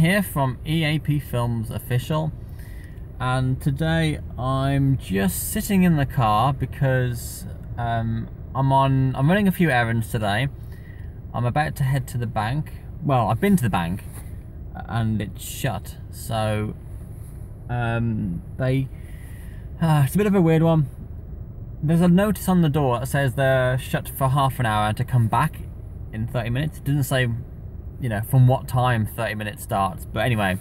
here from EAP Films Official, and today I'm just sitting in the car because I'm running a few errands today. I'm about to head to the bank. Well, I've been to the bank and it's shut, so it's a bit of a weird one. There's a notice on the door that says they're shut for half an hour and to come back in 30 minutes. It doesn't say, you know, from what time 30 minutes starts. But anyway,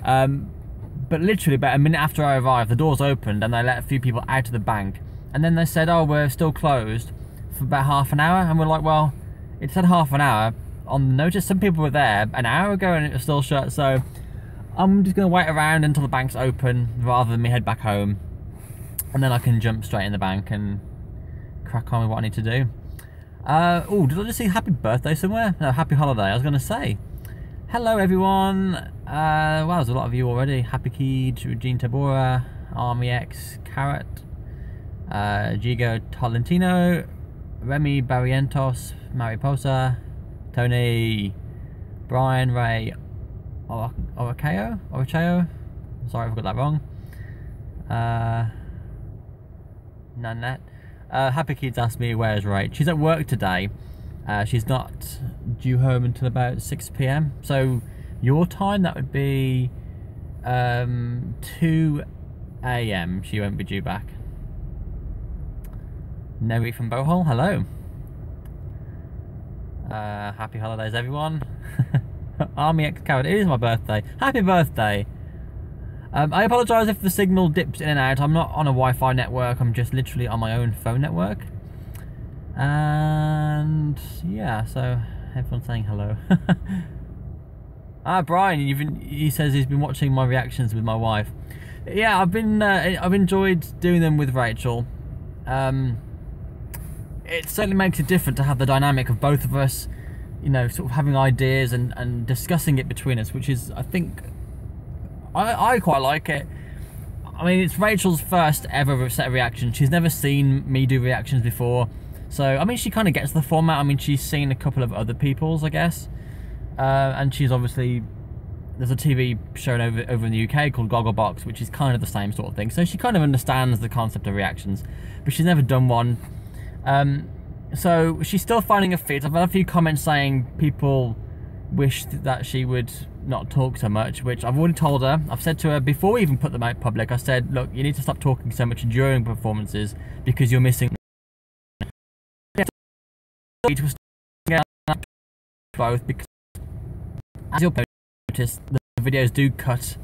but literally about a minute after I arrived, the doors opened and they let a few people out of the bank. And then they said, oh, we're still closed for about half an hour. And we're like, well, it said half an hour on the notice. Some people were there an hour ago and it was still shut. So I'm just going to wait around until the bank's open rather than me head back home. And then I can jump straight in the bank and crack on with what I need to do. Oh, did I just see happy birthday somewhere? No, happy holiday, I was going to say. Hello everyone. Wow, there's a lot of you already. Happy Keed, Regine Tabora, Army X, Carrot, Gigo Tolentino, Remy Barrientos, Mariposa, Tony, Brian Ray Oracheo? Sorry if I got that wrong. Nanette. Happy Kids asked me where's Rach. She's at work today. She's not due home until about 6 PM. So your time, that would be 2 AM. She won't be due back. Neri from Bohol, hello. Happy holidays everyone. Army X Carrot, it is my birthday. Happy birthday. I apologise if the signal dips in and out. I'm not on a Wi-Fi network, I'm just literally on my own phone network. And yeah, so everyone's saying hello. Brian, he says he's been watching my reactions with my wife. Yeah, I've enjoyed doing them with Rachel. It certainly makes it different to have the dynamic of both of us, you know, sort of having ideas and discussing it between us, which is, I think, I quite like it. I mean, it's Rachel's first ever set of reactions. She's never seen me do reactions before. So, I mean, she kind of gets the format. I mean, she's seen a couple of other people's, I guess. And she's obviously... There's a TV show over in the UK called Gogglebox, which is kind of the same sort of thing. So she kind of understands the concept of reactions. But she's never done one. So she's still finding a fit. I've had a few comments saying people wish that she would not talk so much, which I've already told her. I've said to her before we even put them out public, I said, look, you need to stop talking so much during performances because you're missing both, because as you'll notice, the videos do cut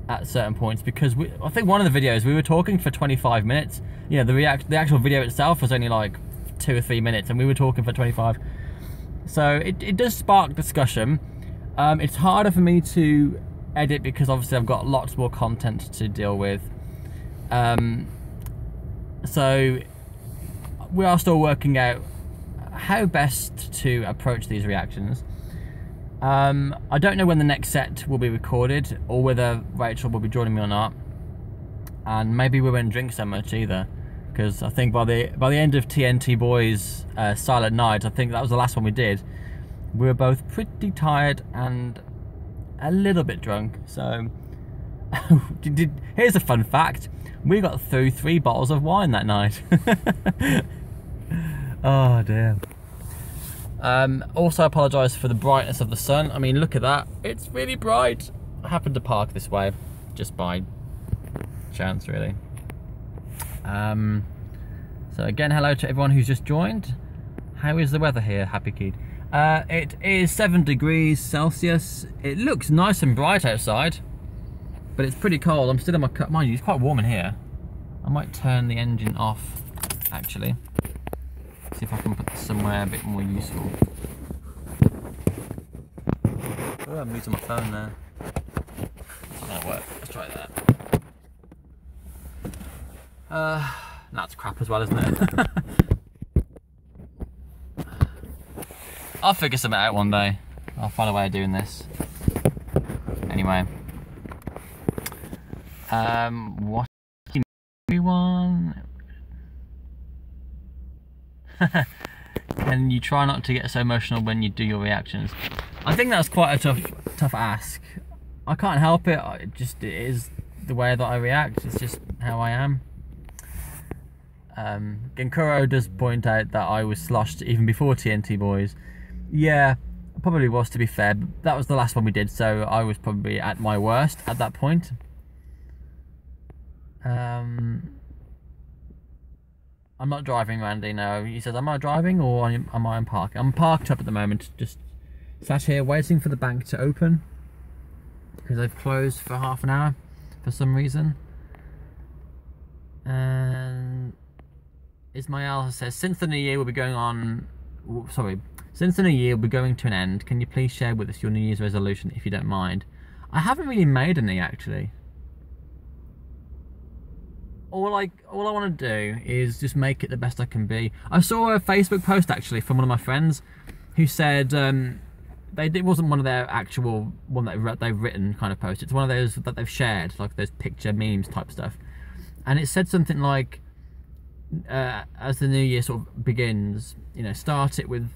at certain points, because I think one of the videos we were talking for 25 minutes. You know, the actual video itself was only like 2 or 3 minutes and we were talking for 25. So it does spark discussion. It's harder for me to edit because obviously I've got lots more content to deal with. So we are still working out how best to approach these reactions. I don't know when the next set will be recorded or whether Rachel will be joining me or not. And maybe we won't drink so much either, because I think by the end of TNT Boys Silent Night, I think that was the last one we did, we were both pretty tired and a little bit drunk. So here's a fun fact, we got through 3 bottles of wine that night. Oh dear. Also, I apologise for the brightness of the sun. I mean, look at that, it's really bright. I happened to park this way just by chance, really. So again, hello to everyone who's just joined. How is the weather here, Happy Kid? It is 7 degrees Celsius. It looks nice and bright outside, but it's pretty cold. I'm still in my car. Mind you, it's quite warm in here. I might turn the engine off, actually. See if I can put this somewhere a bit more useful. Oh, I'm losing my phone there. It's not gonna work. Let's try that. That's crap as well, isn't it? I'll figure something out one day. I'll find a way of doing this. Anyway. What everyone? Can you try not to get so emotional when you do your reactions? I think that's quite a tough ask. I can't help it. It is the way that I react. It's just how I am. Genkuro does point out that I was sloshed even before TNT Boys. Yeah, I probably was, to be fair. But that was the last one we did, so I was probably at my worst at that point. I'm not driving, Randy, no. He says, am I driving or am I in park? I'm parked up at the moment, just sat here waiting for the bank to open because they've closed for half an hour for some reason. And Ismail says, since the new year will be going to an end, can you please share with us your New Year's resolution if you don't mind? I haven't really made any, actually. All I want to do is just make it the best I can be. I saw a Facebook post actually from one of my friends who said it wasn't one of their actual one that they've written kind of post. It's one of those that they've shared, like those picture memes type stuff. And it said something like, as the new year sort of begins, you know, start it with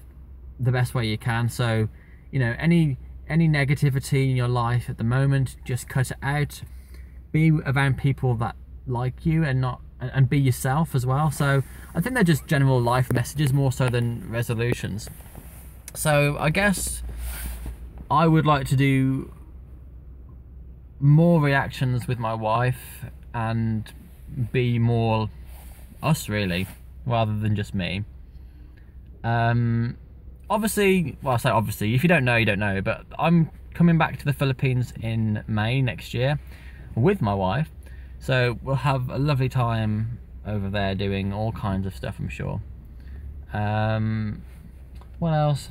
the best way you can. So, you know, any negativity in your life at the moment, just cut it out. Be around people that like you and be yourself as well. So I think they're just general life messages more so than resolutions. So I guess I would like to do more reactions with my wife and be more us, really, rather than just me. Obviously, well, I say obviously, if you don't know, you don't know, but I'm coming back to the Philippines in May next year with my wife. So we'll have a lovely time over there doing all kinds of stuff, I'm sure. What else?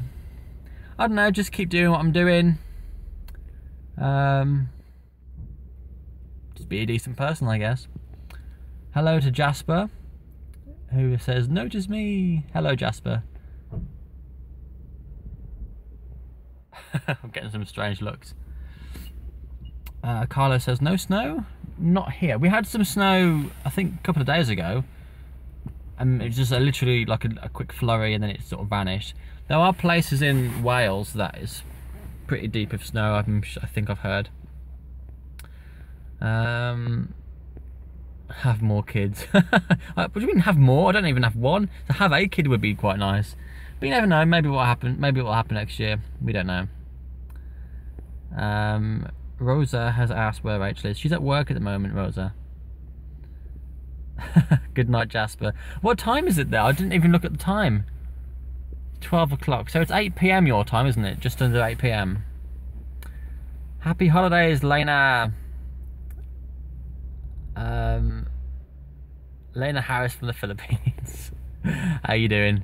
I don't know, just keep doing what I'm doing. Just be a decent person, I guess. Hello to Jasper, who says, notice me. Hello, Jasper. I'm getting some strange looks. Carlo says, no snow? Not here. We had some snow, I think, a couple of days ago. And it's just literally like a quick flurry and then it sort of vanished. There are places in Wales that is pretty deep of snow, I think I've heard. Have more kids. What do you mean have more? I don't even have one. To have a kid would be quite nice. But you never know, maybe it will happen next year. We don't know. Rosa has asked where Rachel is. She's at work at the moment, Rosa. Good night, Jasper. What time is it there? I didn't even look at the time. 12 o'clock. So it's 8 PM your time, isn't it? Just under 8 PM. Happy holidays, Lena. Lena Harris from the Philippines. How you doing?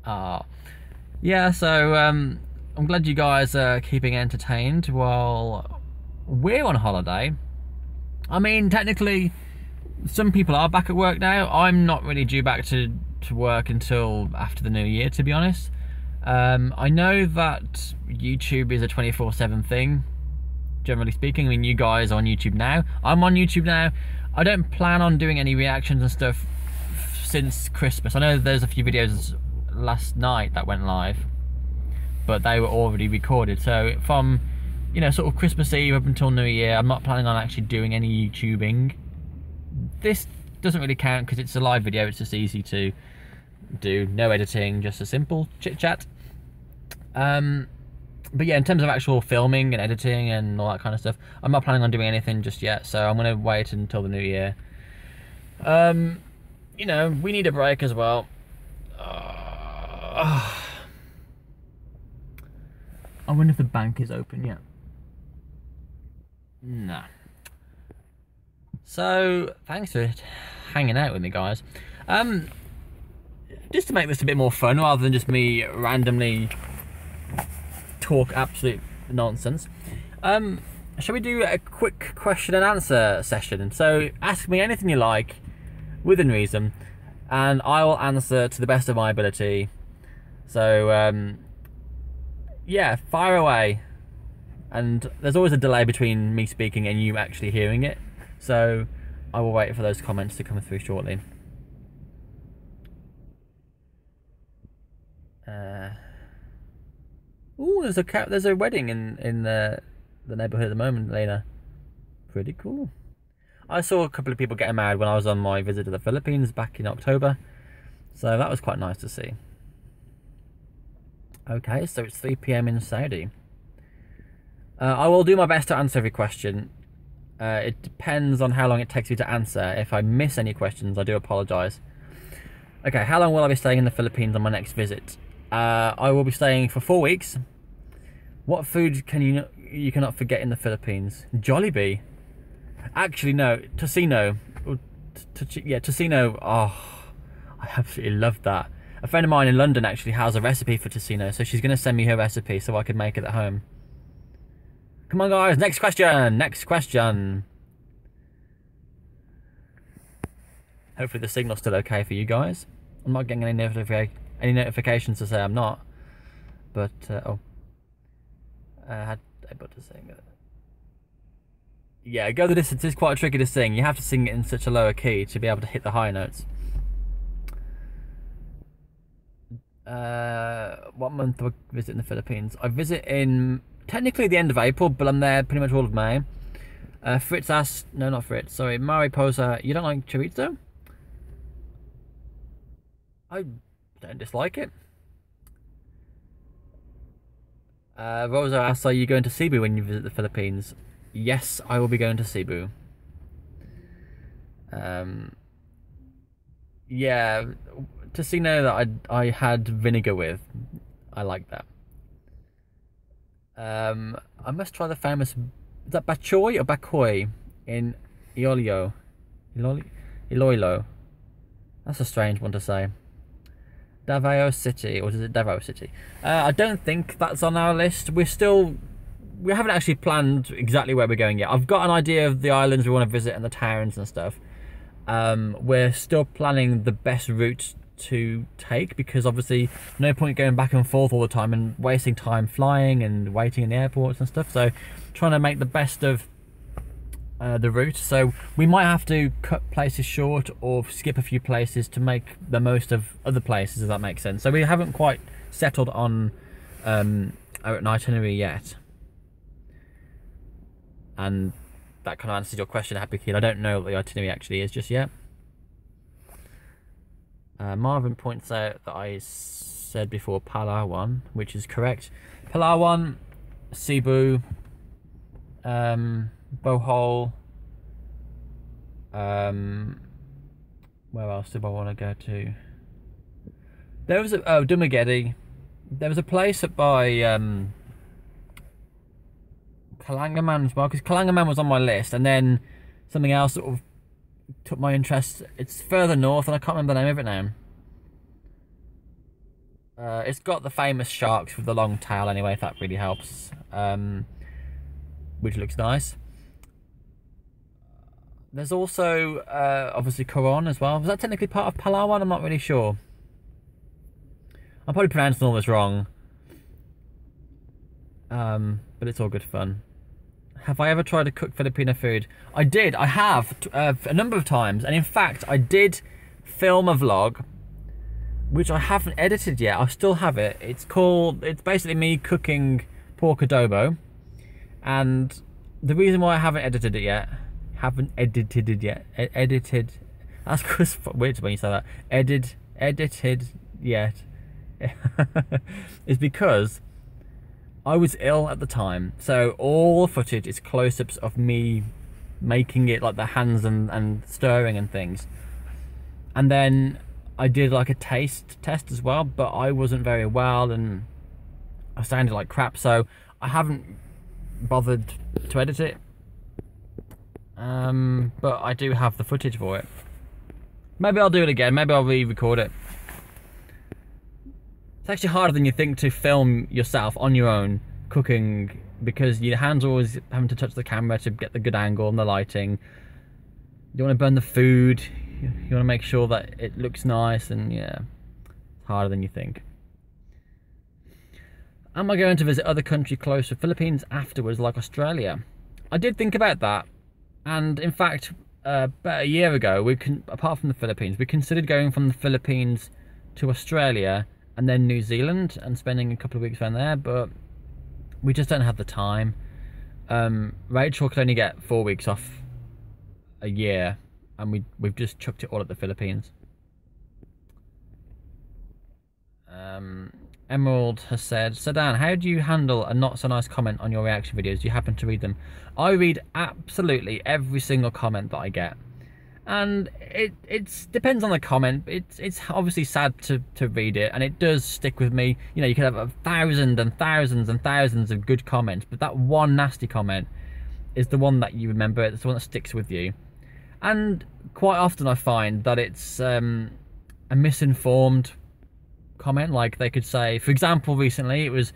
Yeah, so I'm glad you guys are keeping entertained while we're on holiday. I mean, technically, some people are back at work now. I'm not really due back to work until after the new year, to be honest. I know that YouTube is a 24/7 thing, generally speaking. I mean, you guys are on YouTube now. I'm on YouTube now. I don't plan on doing any reactions and stuff since Christmas. I know there's a few videos last night that went live, but they were already recorded. So from, you know, sort of Christmas Eve up until New Year, I'm not planning on actually doing any YouTubing. This doesn't really count because it's a live video. It's just easy to do, no editing, just a simple chit chat. But yeah, in terms of actual filming and editing and all that kind of stuff, I'm not planning on doing anything just yet, so I'm gonna wait until the new year. You know, we need a break as well. I wonder if the bank is open yet. Nah. So, thanks for hanging out with me, guys. Just to make this a bit more fun, rather than just me randomly talk absolute nonsense, shall we do a quick question and answer session? So, ask me anything you like, within reason, and I will answer to the best of my ability. So, yeah, fire away. And there's always a delay between me speaking and you actually hearing it, so I will wait for those comments to come through shortly. Ooh, there's a wedding in the neighborhood at the moment, Lena. Pretty cool. I saw a couple of people getting married when I was on my visit to the Philippines back in October, so that was quite nice to see. Okay, so it's 3 p.m. in Saudi. I will do my best to answer every question. It depends on how long it takes me to answer. If I miss any questions, I do apologise. Okay, how long will I be staying in the Philippines on my next visit? I will be staying for 4 weeks. What food can you cannot forget in the Philippines? Jollibee. Actually, no. Tocino. Yeah, tocino. Oh, I absolutely love that. A friend of mine in London actually has a recipe for tocino, so she's going to send me her recipe so I can make it at home. Come on, guys. Next question. Next question. Hopefully the signal's still okay for you guys. I'm not getting any notifications to say I'm not. But, oh. I had able to sing it. Yeah, Go the Distance is quite tricky to sing. You have to sing it in such a lower key to be able to hit the high notes. What month do I visit in the Philippines? I visit in technically the end of April, but I'm there pretty much all of May. Fritz asked, no, not Fritz, sorry, Mariposa, you don't like chorizo? I don't dislike it. Rosa asks, are you going to Cebu when you visit the Philippines? Yes, I will be going to Cebu. Yeah, tocino that I had vinegar with. I like that. I must try the famous, is that Bachoy or Bacoy in Iloilo? Iloilo. That's a strange one to say. Davao City, or is it Davao City? I don't think that's on our list. We haven't actually planned exactly where we're going yet. I've got an idea of the islands we want to visit and the towns and stuff. We're still planning the best route to take, because obviously no point going back and forth all the time and wasting time flying and waiting in the airports and stuff. So trying to make the best of the route. So we might have to cut places short or skip a few places to make the most of other places, if that makes sense. So we haven't quite settled on an itinerary yet. And that kind of answers your question, Happy Kid. I don't know what the itinerary actually is just yet. Marvin points out that I said before Palawan, which is correct. Palawan, Cebu, Bohol. Where else do I want to go to? There was Dumaguete. There was a place up by Kalangaman as well, because Kalangaman was on my list, and then something else sort of took my interest. It's further north, and I can't remember the name of it now. It's got the famous sharks with the long tail anyway, if that really helps. Which looks nice. There's also obviously Coron as well. Was that technically part of Palawan? I'm not really sure. I'm probably pronouncing all this wrong. But it's all good fun. Have I ever tried to cook Filipino food? I did. I have a number of times. And in fact, I did film a vlog, which I haven't edited yet. I still have it. It's basically me cooking pork adobo. And the reason why I haven't edited it yet, edited, that's weird when you say that, edited yet, is because I was ill at the time, so all the footage is close-ups of me making it, like the hands and stirring and things. And then I did like a taste test as well, but I wasn't very well and I sounded like crap, so I haven't bothered to edit it. But I do have the footage for it. Maybe I'll do it again, maybe I'll re-record it. It's actually harder than you think to film yourself on your own cooking, because your hands are always having to touch the camera to get the good angle and the lighting. You don't want to burn the food. You want to make sure that it looks nice, and yeah, it's harder than you think. Am I going to visit other countries close to Philippines afterwards, like Australia? I did think about that, and in fact, about a year ago, apart from the Philippines, we considered going from the Philippines to Australia and then New Zealand and spending a couple of weeks around there, but we just don't have the time. Rachel could only get 4 weeks off a year, and we've just chucked it all at the Philippines. Emerald has said, so Dan, how do you handle a not so nice comment on your reaction videos? Do you happen to read them? I read absolutely every single comment that I get, and it depends on the comment. It's obviously sad to read it, and it does stick with me. You know, you could have thousands and thousands and thousands of good comments, but that one nasty comment is the one that you remember. It's the one that sticks with you. And quite often I find that it's a misinformed comment. Like, they could say, for example, recently it was,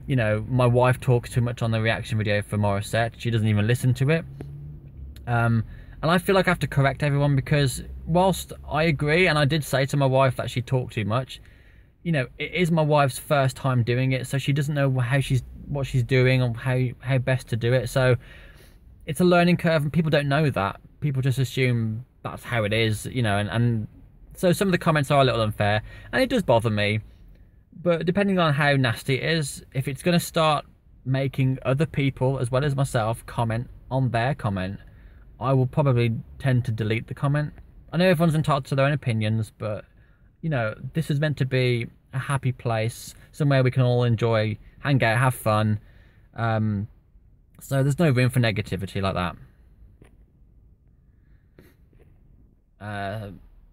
you know, my wife talks too much on the reaction video for Morissette. She doesn't even listen to it. And I feel like I have to correct everyone, because whilst I agree, and I did say to my wife that she talked too much, you know, it is my wife's first time doing it, so she doesn't know what she's doing or how best to do it. So it's a learning curve, and people don't know that. People just assume that's how it is, you know, and so some of the comments are a little unfair, and it does bother me. But depending on how nasty it is, if it's going to start making other people, as well as myself, comment on their comment, I will probably tend to delete the comment. I know everyone's entitled to their own opinions, but, you know, this is meant to be a happy place, somewhere we can all enjoy, hang out, have fun. So there's no room for negativity like that.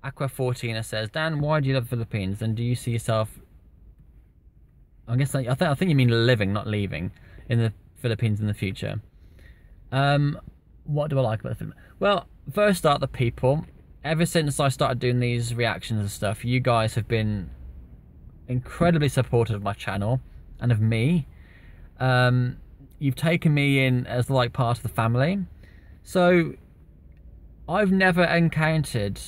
Aqua14 says, Dan, why do you love the Philippines? And do you see yourself, I think you mean living, not leaving, in the Philippines in the future? What do I like about the Philippines? Well, first start, the people. Ever since I started doing these reactions and stuff, you guys have been incredibly supportive of my channel and of me. You've taken me in as like part of the family. So I've never encountered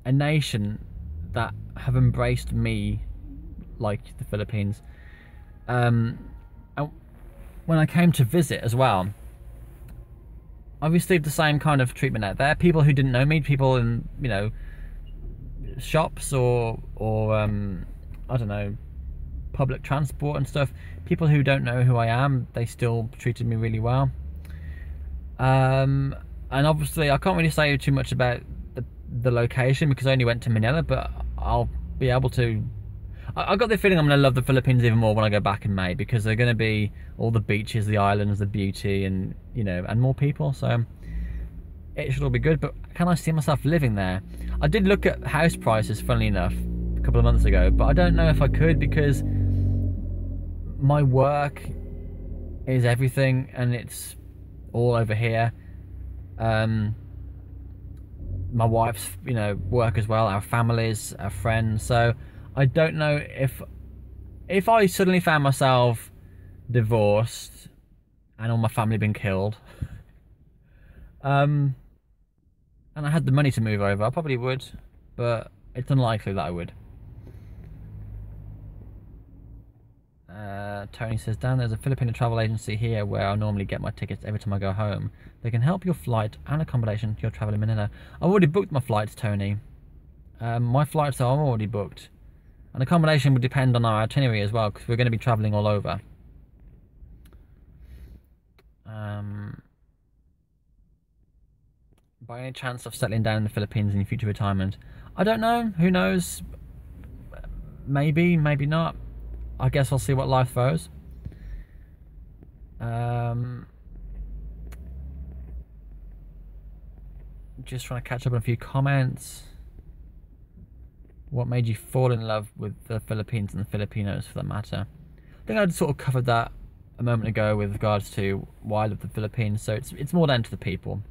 a nation that have embraced me like the Philippines. And when I came to visit as well, I received the same kind of treatment out there. People who didn't know me, people in, you know, shops or I don't know, public transport and stuff, people who don't know who I am, they still treated me really well. And obviously I can't really say too much about the location, because I only went to Manila, but I'll be able to, I got the feeling I'm going to love the Philippines even more when I go back in May, because they're going to be all the beaches, the islands, the beauty, and, you know, and more people. So it should all be good. But can I see myself living there? I did look at house prices, funnily enough, a couple of months ago, but I don't know if I could, because my work is everything, and it's all over here. My wife's, you know, work as well, our families, our friends. So I don't know if I suddenly found myself divorced and all my family been killed, and I had the money to move over, I probably would, but it's unlikely that I would. Tony says, Dan, there's a Filipino travel agency here where I normally get my tickets every time I go home. They can help your flight and accommodation to your travel in Manila. I've already booked my flights, Tony. My flights are already booked. And accommodation would depend on our itinerary as well, because we're going to be travelling all over. By any chance of settling down in the Philippines in future retirement? I don't know. Who knows? Maybe, maybe not. I guess I'll see what life throws. Just trying to catch up on a few comments. What made you fall in love with the Philippines and the Filipinos, for that matter? I think I'd sort of covered that a moment ago with regards to why I love the Philippines. So it's more down to the people.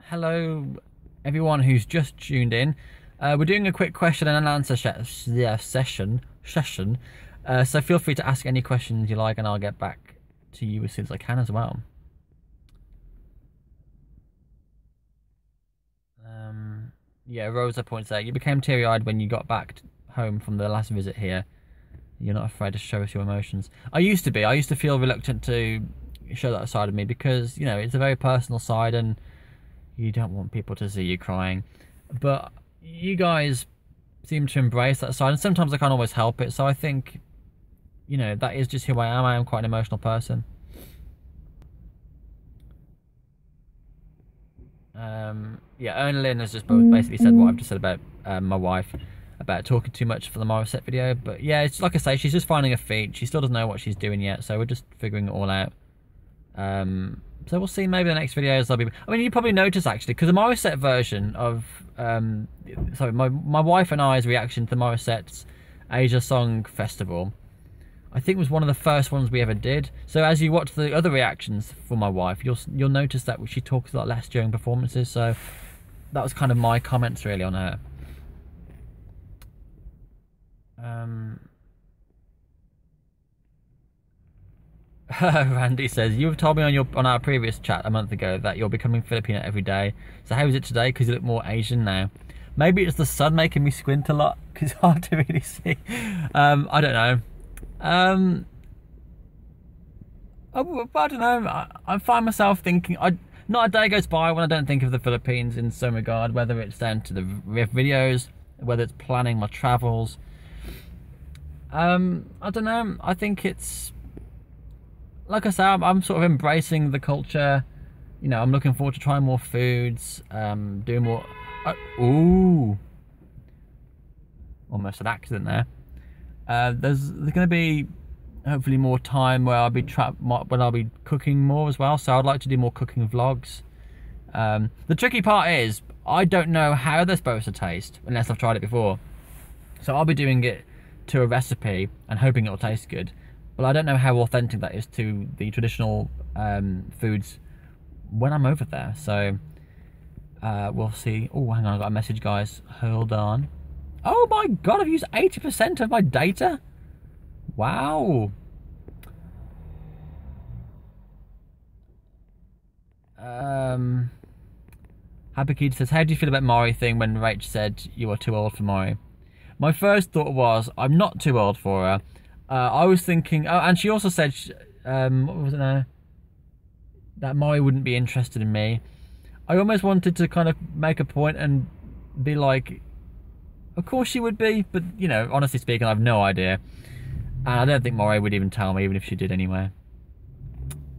Hello, everyone who's just tuned in. We're doing a quick question and answer session. So feel free to ask any questions you like, and I'll get back to you as soon as I can as well. Yeah, Rosa points out, you became teary-eyed when you got back home from the last visit here. You're not afraid to show us your emotions. I used to be. I used to feel reluctant to show that side of me, because, you know, it's a very personal side and you don't want people to see you crying. But you guys seem to embrace that side, and sometimes I can't always help it. So I think, you know, that is just who I am. I am quite an emotional person. Yeah, Erna Lynn has just basically said what I've just said about my wife, about talking too much for the Morissette video. But yeah, it's like I say, she's just finding her feet. She still doesn't know what she's doing yet, so we're just figuring it all out. So we'll see. Maybe the next videos there'll be. I mean, you probably notice actually, because the Morissette version of sorry, my wife and I's reaction to the Morissette's Asia Song Festival, I think was one of the first ones we ever did. So as you watch the other reactions for my wife, you'll notice that she talks a lot less during performances. So that was kind of my comments really on her. Randy says, you have told me on our previous chat a month ago that you're becoming Filipino every day. So how is it today? Because you look more Asian now. Maybe it's the sun making me squint a lot because it's hard to really see. I don't know. I don't know. I find myself thinking, not a day goes by when I don't think of the Philippines in some regard, whether it's down to the videos, whether it's planning my travels. I don't know. I think it's, like I say, I'm sort of embracing the culture. You know, I'm looking forward to trying more foods, doing more. Ooh, almost an accident there. There's going to be hopefully more time where I'll be cooking more as well. So I'd like to do more cooking vlogs. The tricky part is I don't know how they're supposed to taste unless I've tried it before. So I'll be doing it to a recipe and hoping it'll taste good. But I don't know how authentic that is to the traditional foods when I'm over there. So we'll see. Oh, hang on, I got a message, guys. Hold on. Oh my god, I've used 80% of my data? Wow. Happy Kid says, how do you feel about Maury thing when Rach said you are too old for Maury? My first thought was, I'm not too old for her. I was thinking, oh, and she also said, what was it now? That Maury wouldn't be interested in me. I almost wanted to kind of make a point and be like, of course she would be, but, you know, honestly speaking, I have no idea. And I don't think Maury would even tell me, even if she did anyway.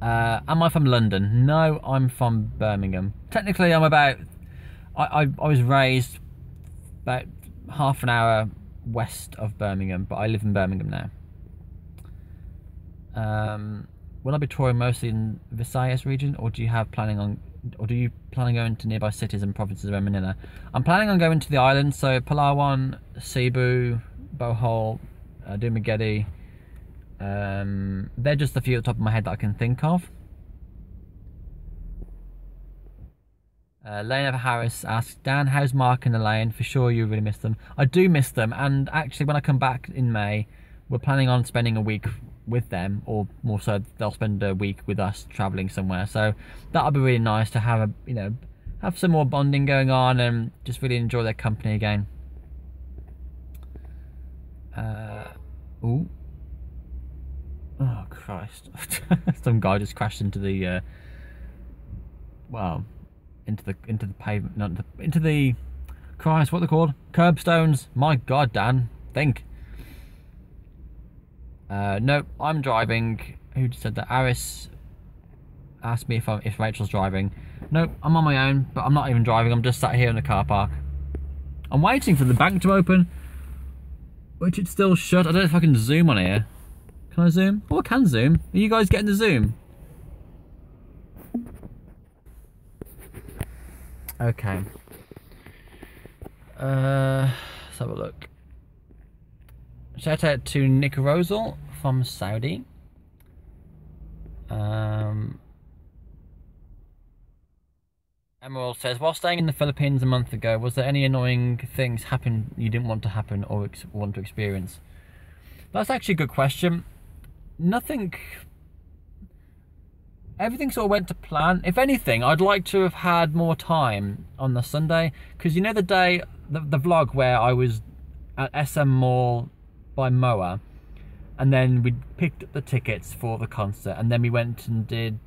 Am I from London? No, I'm from Birmingham. Technically, I'm about... I was raised about half an hour west of Birmingham, but I live in Birmingham now. Will I be touring mostly in Visayas region, or do you plan on going to nearby cities and provinces around Manila? I'm planning on going to the islands, so Palawan, Cebu, Bohol, Dumaguete. They're just a few at the top of my head that I can think of. Lane Harris asks, Dan, how's Mark and Elaine? For sure you really miss them. I do miss them, and actually when I come back in May, we're planning on spending a week with them, or more so they'll spend a week with us traveling somewhere. So that'll be really nice to have have some more bonding going on and just really enjoy their company again. Ooh. Oh Christ. Some guy just crashed into the well, into the pavement, not into the Christ, what are they called? Curbstones. My God, Dan, think. No, I'm driving. Who just said that? Aris asked me if Rachel's driving. No, I'm on my own, but I'm not even driving. I'm just sat here in the car park. I'm waiting for the bank to open, which it's still shut. I don't know if I can zoom on here. Can I zoom? Oh, I can zoom. Are you guys getting the zoom? Okay. Let's have a look. Shout out to Nick Rosal from Saudi. Emerald says, while staying in the Philippines a month ago, was there any annoying things happen you didn't want to happen or want to experience? That's actually a good question. Nothing. Everything sort of went to plan. If anything, I'd like to have had more time on the Sunday, because you know the day, the vlog where I was at SM Mall by Moa, and then we picked up the tickets for the concert, and then we went and did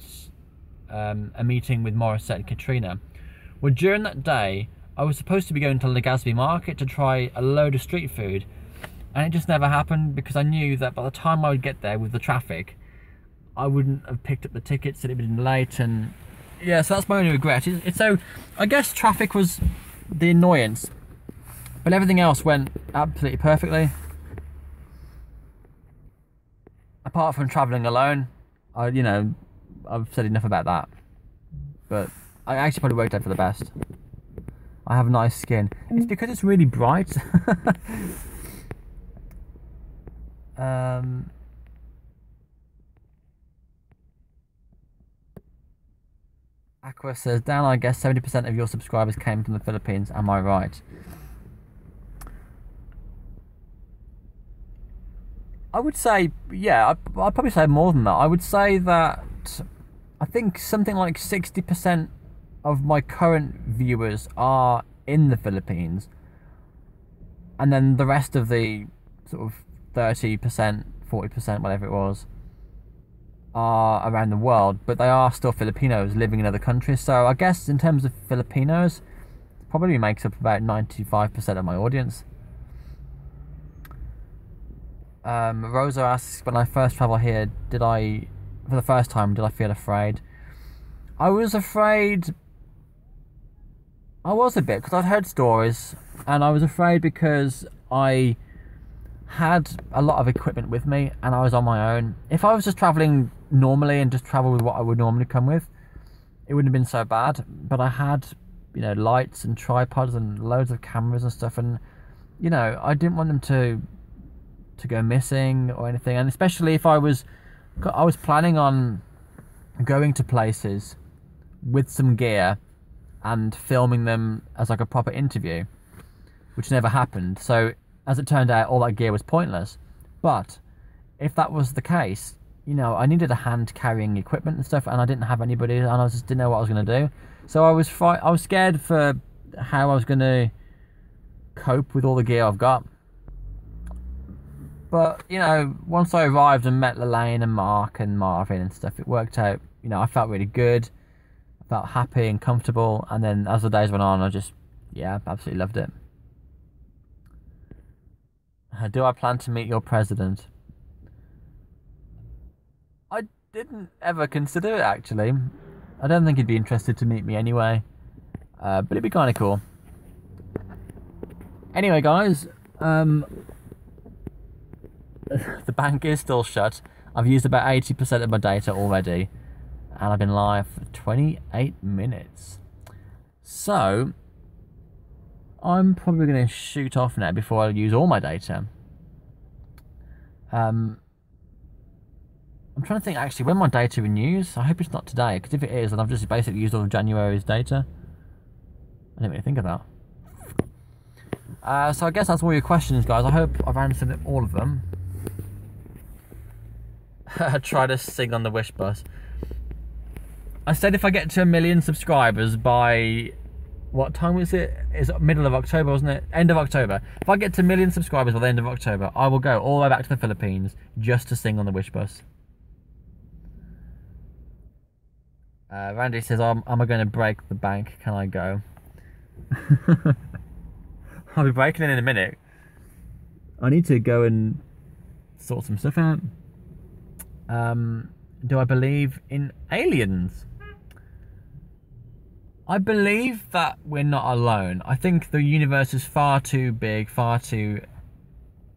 a meeting with Morissette and Katrina. Well, during that day, I was supposed to be going to Legazpi Market to try a load of street food, and it just never happened because I knew that by the time I would get there with the traffic, I wouldn't have picked up the tickets, and it would have been late. And yeah, so that's my only regret. So I guess traffic was the annoyance, but everything else went absolutely perfectly. Apart from travelling alone, you know, I've said enough about that. But I actually probably worked out for the best. I have nice skin. It's because it's really bright. Aqua says, Dan, I guess 70% of your subscribers came from the Philippines. Am I right? I would say, yeah, I'd probably say more than that. I would say that I think something like 60% of my current viewers are in the Philippines, and then the rest of the sort of 30%, 40%, whatever it was, are around the world, but they are still Filipinos living in other countries. So I guess in terms of Filipinos, it probably makes up about 95% of my audience. Rosa asks, when I first travelled here, for the first time, did I feel afraid? I was afraid. I was a bit, because I'd heard stories, and I was afraid because I had a lot of equipment with me, and I was on my own. If I was just travelling normally and just travel with what I would normally come with, it wouldn't have been so bad. But I had, you know, lights and tripods and loads of cameras and stuff, and, you know, I didn't want them to go missing or anything. And especially if I was planning on going to places with some gear and filming them as like a proper interview, which never happened. So as it turned out, all that gear was pointless. But if that was the case, you know, I needed a hand carrying equipment and stuff, and I didn't have anybody, and I just didn't know what I was going to do. So I was scared for how I was going to cope with all the gear I've got. But, you know, once I arrived and met Lelaine and Mark and Marvin and stuff, it worked out. You know, I felt really good. I felt happy and comfortable. And then as the days went on, I just, yeah, absolutely loved it. Do I plan to meet your president? I didn't ever consider it, actually. I don't think he'd be interested to meet me anyway. But it'd be kind of cool. Anyway, guys, the bank is still shut. I've used about 80% of my data already, and I've been live for 28 minutes. So I'm probably going to shoot off now before I use all my data. I'm trying to think actually when my data renews. I hope it's not today, because if it is, then I've just basically used all of January's data. I didn't really think of that. So I guess that's all your questions, guys. I hope I've answered all of them. Try to sing on the Wish bus. I said if I get to 1 million subscribers by... what time was it? It's middle of October, wasn't it? End of October. If I get to 1 million subscribers by the end of October, I will go all the way back to the Philippines just to sing on the Wish bus. Randy says, am I going to break the bank? Can I go? I'll be breaking it in a minute. I need to go and sort some stuff out. Do I believe in aliens? I believe that we're not alone. I think the universe is far too big, far too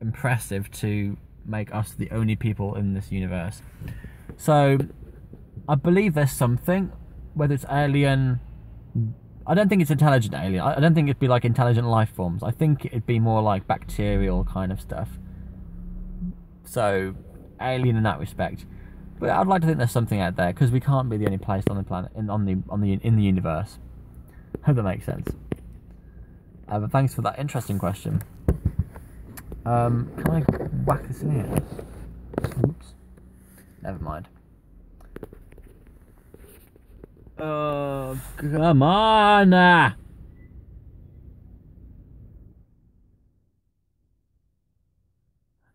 impressive to make us the only people in this universe. So I believe there's something, whether it's alien. I don't think it's intelligent alien. I don't think it'd be like intelligent life forms. I think it'd be more like bacterial kind of stuff. So alien in that respect. But I'd like to think there's something out there, because we can't be the only place on the planet in the universe. Hope that makes sense. But thanks for that interesting question. Can I whack this in here? Oops. Never mind. Oh, come on!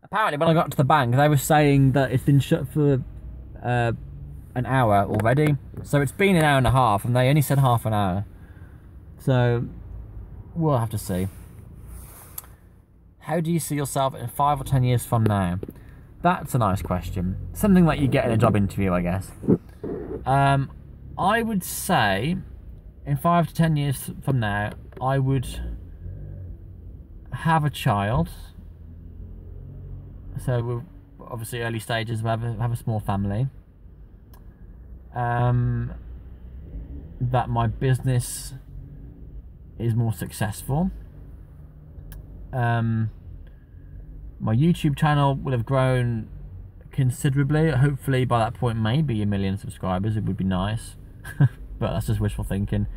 Apparently, when I got to the bank, they were saying that it's been shut for an hour already. So it's been an hour and a half, and they only said half an hour. So we'll have to see. How do you see yourself in 5 or 10 years from now? That's a nice question. Something like you get in a job interview, I guess. I would say in 5 to 10 years from now, I would have a child. So we're obviously early stages, we'll have a small family. That my business is more successful. My YouTube channel will have grown considerably. Hopefully by that point, maybe 1 million subscribers. It would be nice. But that's just wishful thinking.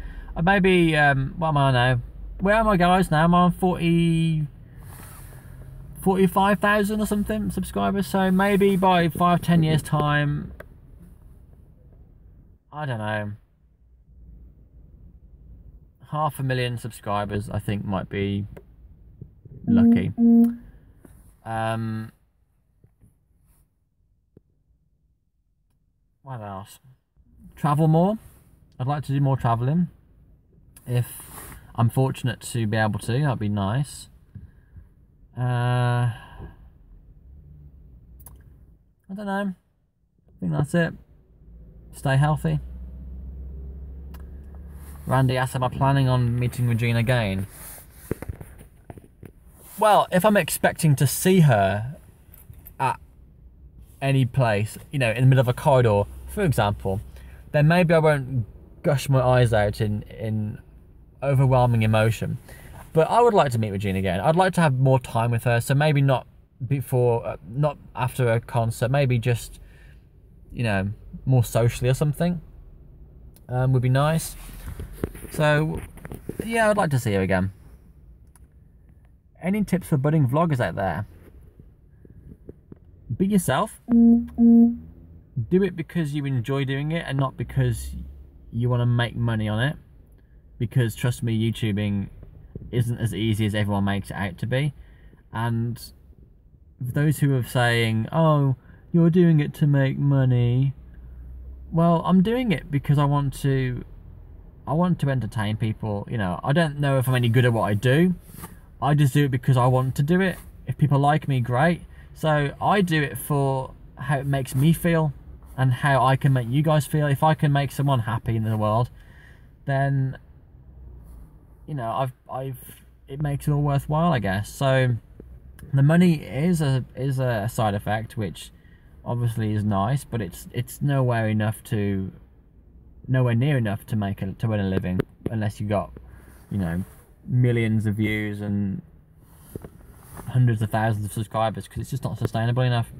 Maybe, what am I now? Where am I, guys, now? I'm on 45,000 or something subscribers. So maybe by 5-10 years time, I don't know, 500,000 subscribers, I think, might be lucky. What else? Travel more. I'd like to do more traveling. If I'm fortunate to be able to, that'd be nice. I don't know. I think that's it. Stay healthy. Randy asked, am I planning on meeting Regina again? Well, if I'm expecting to see her at any place, you know, in the middle of a corridor, for example, then maybe I won't gush my eyes out in overwhelming emotion. But I would like to meet Regina again. I'd like to have more time with her, so maybe not before, not after a concert, maybe just, you know, more socially or something. Would be nice. So, yeah, I'd like to see her again. Any tips for budding vloggers out there? Be yourself. Do it because you enjoy doing it and not because you want to make money on it. Because trust me, YouTubing isn't as easy as everyone makes it out to be. And those who are saying, oh, you're doing it to make money. Well, I'm doing it because I want to entertain people. You know, I don't know if I'm any good at what I do. I just do it because I want to do it. If people like me, great. So I do it for how it makes me feel and how I can make you guys feel. If I can make someone happy in the world, then, you know, it makes it all worthwhile, I guess. So the money is a side effect, which obviously is nice, but it's nowhere near enough to earn a living, unless you got, you know, millions of views and hundreds of thousands of subscribers, because it's just not sustainable enough.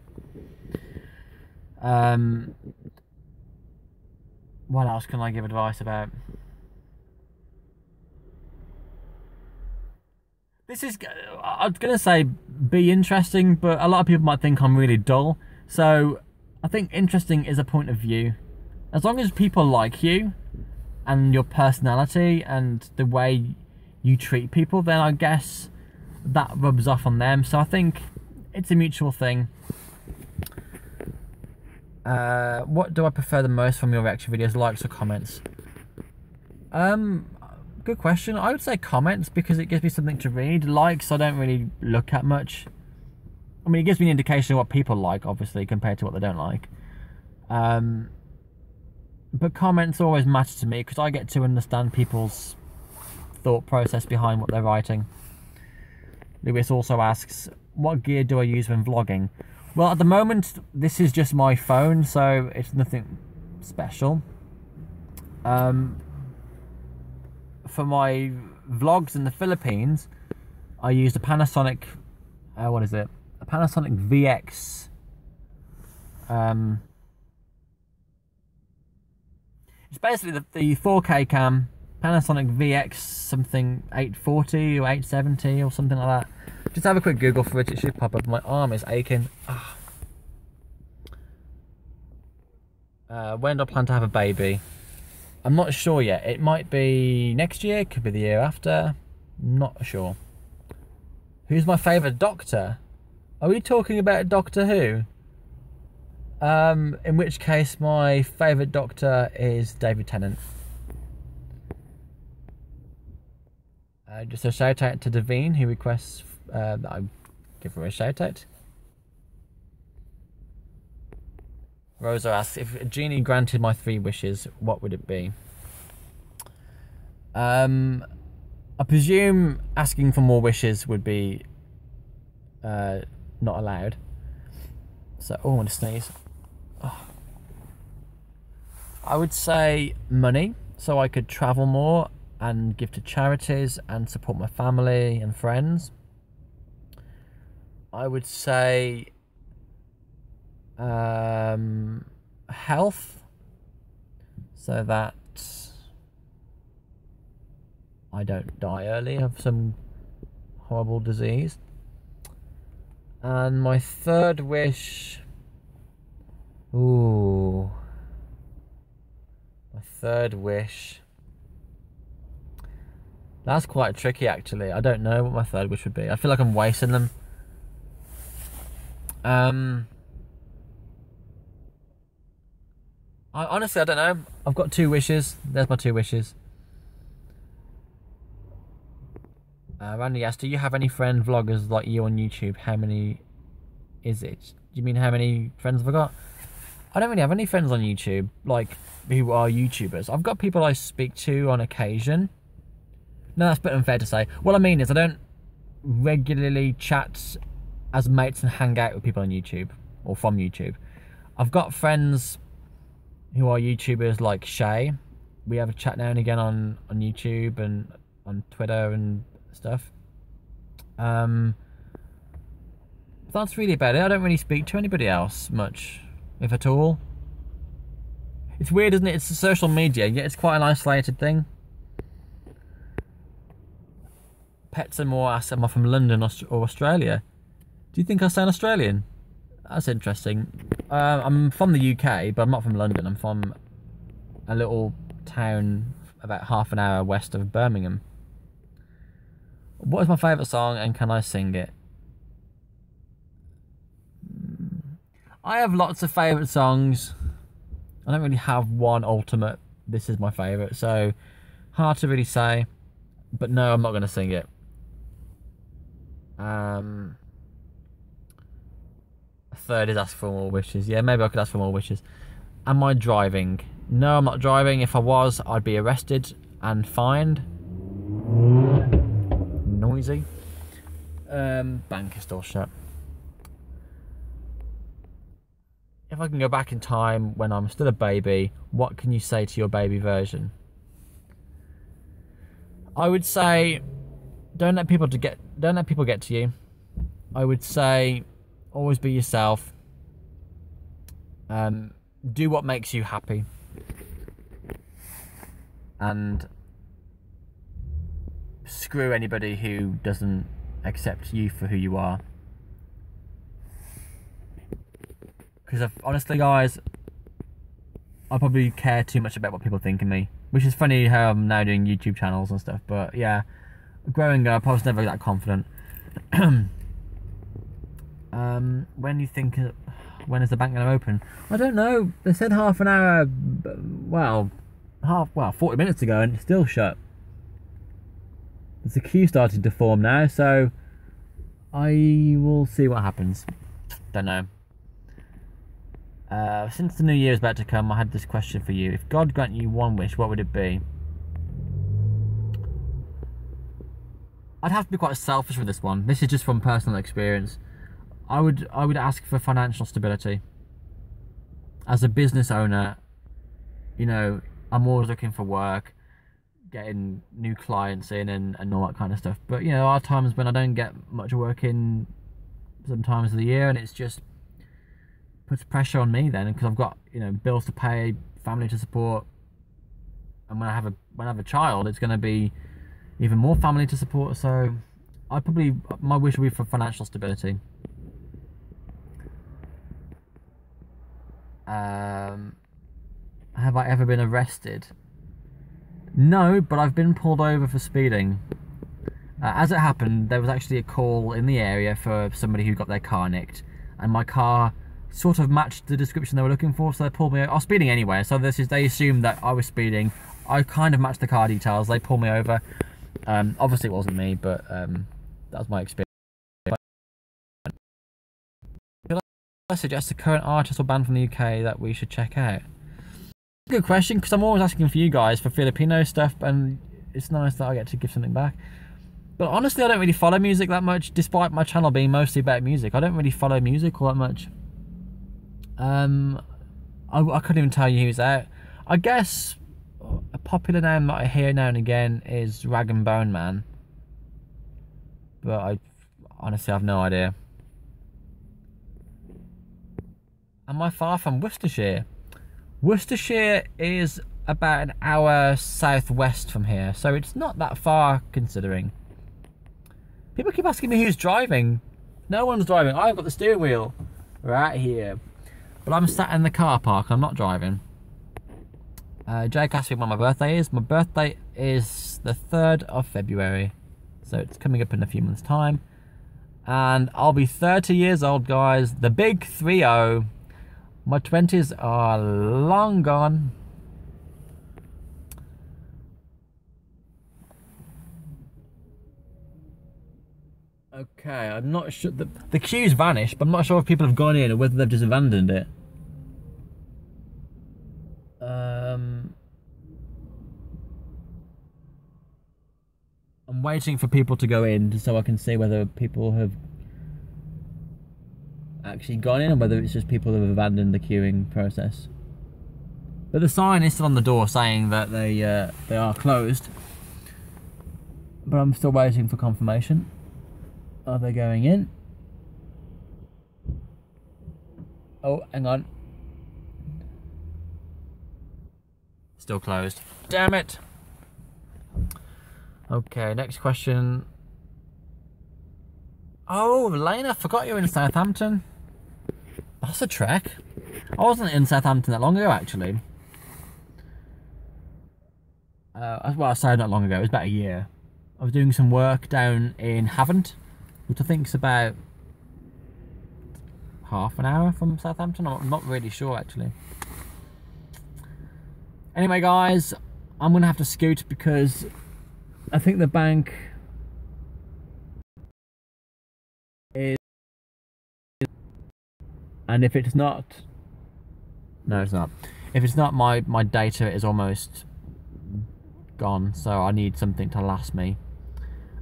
What else can I give advice about? This is, I was gonna say be interesting, but a lot of people might think I'm really dull. So I think interesting is a point of view. As long as people like you and your personality and the way you treat people, then I guess that rubs off on them. So I think it's a mutual thing. What do I prefer the most from your reaction videos, likes or comments? Good question. I would say comments, because it gives me something to read. Likes I don't really look at much. I mean, it gives me an indication of what people like, obviously, compared to what they don't like. But comments always matter to me, because I get to understand people's thought process behind what they're writing. Lewis also asks, what gear do I use when vlogging? Well, at the moment, this is just my phone, so it's nothing special. For my vlogs in the Philippines, I used a Panasonic, what is it? A Panasonic VX. It's basically the 4K cam, Panasonic VX something 840 or 870 or something like that. Just have a quick Google for it, it should pop up. My arm is aching. When do I plan to have a baby? I'm not sure yet. It might be next year, it could be the year after. Not sure. Who's my favourite Doctor? Are we talking about Doctor Who? In which case my favourite Doctor is David Tennant. Just a shout out to Davine, who requests that I give her a shout out. Rosa asks, if a genie granted my 3 wishes, what would it be? I presume asking for more wishes would be not allowed. So, oh, I want to sneeze. Oh. I would say money, so I could travel more and give to charities and support my family and friends. I would say health, so that I don't die early of some horrible disease. And my 3rd wish, ooh, my 3rd wish, that's quite tricky actually. I don't know what my 3rd wish would be. I feel like I'm wasting them. Honestly, I don't know. I've got 2 wishes. There's my 2 wishes. Randy asked, do you have any friend vloggers like you on YouTube? How many is it? Do you mean how many friends have I got? I don't really have any friends on YouTube, like, who are YouTubers. I've got people I speak to on occasion. No, that's a bit unfair to say. What I mean is I don't regularly chat as mates and hang out with people on YouTube or from YouTube. I've got friends who are YouTubers like Shay. We have a chat now and again on YouTube and on Twitter and stuff. That's really about it. I don't really speak to anybody else much, if at all. It's weird, isn't it? It's a social media, yet it's quite an isolated thing. Pets and more asked, am I from London or Australia? Do you think I sound Australian? That's interesting. I'm from the UK, but I'm not from London. I'm from a little town about half an hour west of Birmingham. What is my favourite song and can I sing it? I have lots of favourite songs. I don't really have one ultimate, this is my favourite, so hard to really say. But no, I'm not going to sing it. A 3rd is ask for more wishes. Yeah, maybe I could ask for more wishes. Am I driving? No, I'm not driving. If I was, I'd be arrested and fined. Noisy. Bank is still shut. If I can go back in time when I'm still a baby, what can you say to your baby version? I would say, don't let people get to you. I would say, always be yourself. Do what makes you happy. And screw anybody who doesn't accept you for who you are. Because honestly, guys, I probably care too much about what people think of me. Which is funny how I'm now doing YouTube channels and stuff. But yeah, growing up, I was never that confident. When is the bank going to open? I don't know. They said half an hour. Well, 40 minutes ago, and it's still shut. There's a queue starting to form now, so I will see what happens. Don't know. Since the new year is about to come, I had this question for you. If God granted you one wish, what would it be? I'd have to be quite selfish with this one. This is just from personal experience. I would ask for financial stability. As a business owner, you know, I'm always looking for work, getting new clients in and all that kind of stuff. But, you know, there are times when I don't get much work in some times of the year, and it's just puts pressure on me then, because I've got, you know, bills to pay, family to support, and when I have a child, it's going to be even more family to support. So my wish would be for financial stability. Have I ever been arrested? No, but I've been pulled over for speeding. As it happened, there was actually a call in the area for somebody who got their car nicked, and my car sort of matched the description they were looking for, so they pulled me over. I was speeding anyway, so they assumed that I was speeding. I kind of matched the car details. They pulled me over. Obviously it wasn't me, but that was my experience. I suggest a current artist or band from the UK that we should check out. Good question, because I'm always asking for you guys for Filipino stuff, and it's nice that I get to give something back. But honestly, I don't really follow music that much, despite my channel being mostly about music. I don't really follow music all that much. I couldn't even tell you who's out. I guess a popular name that I hear now and again is Rag and Bone Man, but I honestly have no idea. Am I far from Worcestershire? Worcestershire is about an hour southwest from here, so it's not that far considering. People keep asking me who's driving. No one's driving. I've got the steering wheel right here, but I'm sat in the car park. I'm not driving. Jake asked me when my birthday is. My birthday is the 3rd of February, so it's coming up in a few months' time, and I'll be 30 years old, guys. The big 3-0. My 20s are long gone. Okay, I'm not sure. The queue's vanished, but I'm not sure if people have gone in or whether they've just abandoned it. I'm waiting for people to go in so I can see whether people have actually gone in or whether it's just people who have abandoned the queuing process. But the sign is still on the door saying that they are closed. But I'm still waiting for confirmation. Are they going in? Oh, hang on. Still closed. Damn it! Okay, next question. Oh, Lane, I forgot you were in Southampton. That's a trek. I wasn't in Southampton that long ago, actually. Well, I say not long ago, it was about a year. I was doing some work down in Havant, which I think is about half an hour from Southampton. I'm not really sure, actually. Anyway, guys, I'm going to have to scoot because I think the bank is... And if it's not... No, it's not. If it's not, my data is almost gone, so I need something to last me.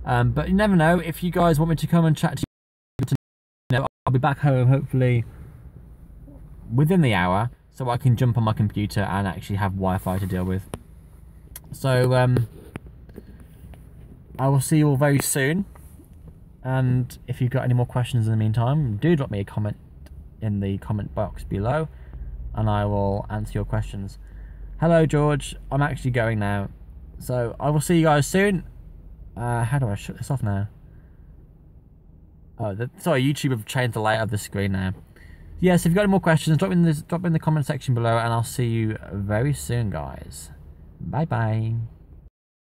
But you never know. If you guys want me to come and chat to you, I'll be back home hopefully within the hour, so I can jump on my computer and actually have Wi-Fi to deal with. So I will see you all very soon, and if you've got any more questions in the meantime, do drop me a comment in the comment box below and I will answer your questions. Hello George, I'm actually going now, so I will see you guys soon. How do I shut this off now? Oh, sorry, YouTube have changed the layout of the screen now. Yes, if you've got any more questions, drop in the comment section below, and I'll see you very soon, guys. Bye bye.